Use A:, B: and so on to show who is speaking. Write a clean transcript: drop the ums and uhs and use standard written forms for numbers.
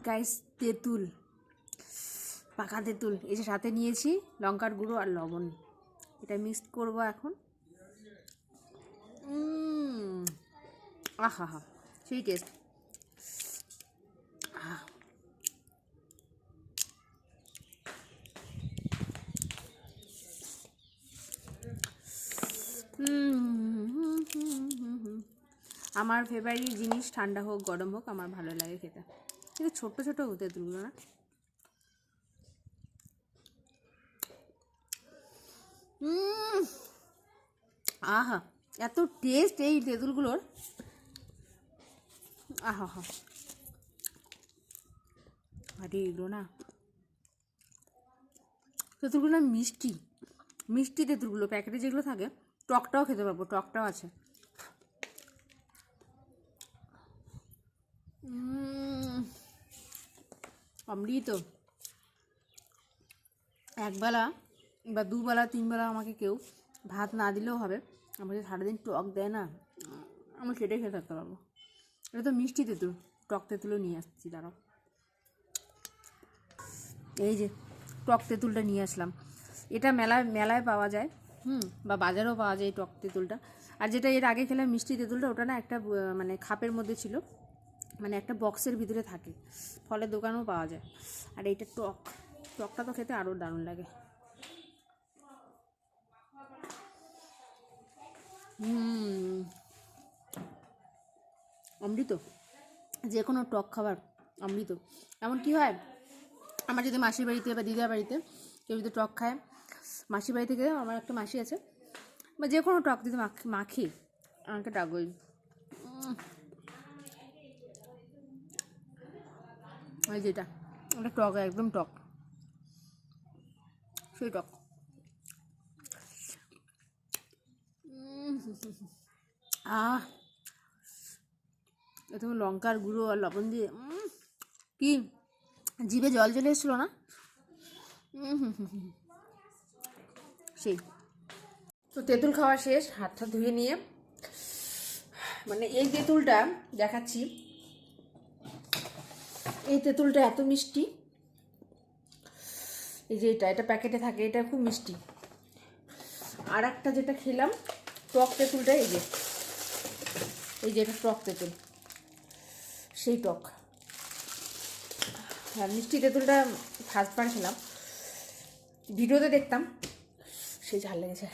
A: Guys তেঁতুল, পাকা তেঁতুল এই যে সাথে নিয়েছি লঙ্কার গুঁড়ো আর লবণ, এটা মিক্স করব এখন। আহা হা, সেই টেস্ট। আমার ফেভারিট জিনিস, ঠান্ডা হোক গরম হোক আমার ভালো লাগে খেতে। কিন্তু ছোট্ট ছোটো তেঁতুলগুলো না, আহা এত টেস্ট এই তেঁতুলগুলোর, আহা হা। আরে এগুলো না, তেঁতুলগুলো না মিষ্টি মিষ্টি তেঁতুলগুলো, প্যাকেটে যেগুলো থাকে টকটাও খেতে পারবো, টকটাও আছে। অমৃত। একবেলা বা দুবেলা তিনবেলা আমাকে কেউ ভাত না দিলেও হবে, আমাকে সারাদিন টক দেয় না, আমি সেটাই খেয়ে থাকতে পারবো। এটা তো মিষ্টি তেঁতুল, টক তেঁতুলও নিয়ে আসছি দাঁড়াও। এই যে টক তেঁতুলটা নিয়ে আসলাম, এটা মেলায় পাওয়া যায়, বা বাজারেও পাওয়া যায় এই টক তেঁতুলটা। আর যেটা এর আগে খেলাম মিষ্টি তেঁতুলটা, ওটা না একটা মানে খাপের মধ্যে ছিল, মানে একটা বক্সের ভিতরে থাকে, ফলের দোকানেও পাওয়া যায়। আর এইটা টকটা তো খেতে আরও দারুণ লাগে। অমৃত, যে কোনো টক খাবার অমৃত। এমন কি হয়, আমার যদি মাসির বাড়িতে বা দিদার বাড়িতে কেউ যদি টক খায়, মাসির বাড়ি থেকে আমার একটা মাসি আছে, বা যে কোনো টক যদি মাখি আমাকে ডাকবই। ওই যেটা ওটা টক, একদম টক, সেই টক। তুমি লঙ্কার গুঁড়ো আর লবণ দিয়ে কি জিভে জল চলে এসেছিলো না? সেই তো তেঁতুল খাওয়া শেষ, হাতটা ধুয়ে নিয়ে, মানে এই তেঁতুলটা দেখাচ্ছি, এই তেঁতুলটা এত মিষ্টি, এই যে এটা প্যাকেটে থাকে, এটা খুব মিষ্টি। আর একটা যেটা খেলাম টক তেঁতুলটা, এই যে এটা টক তেঁতুল, সেই টক। আর মিষ্টি তেঁতুলটা ফার্স্টবার খেলাম, ভিডিওতে দেখতাম, সেই ঝাল লেগেছে।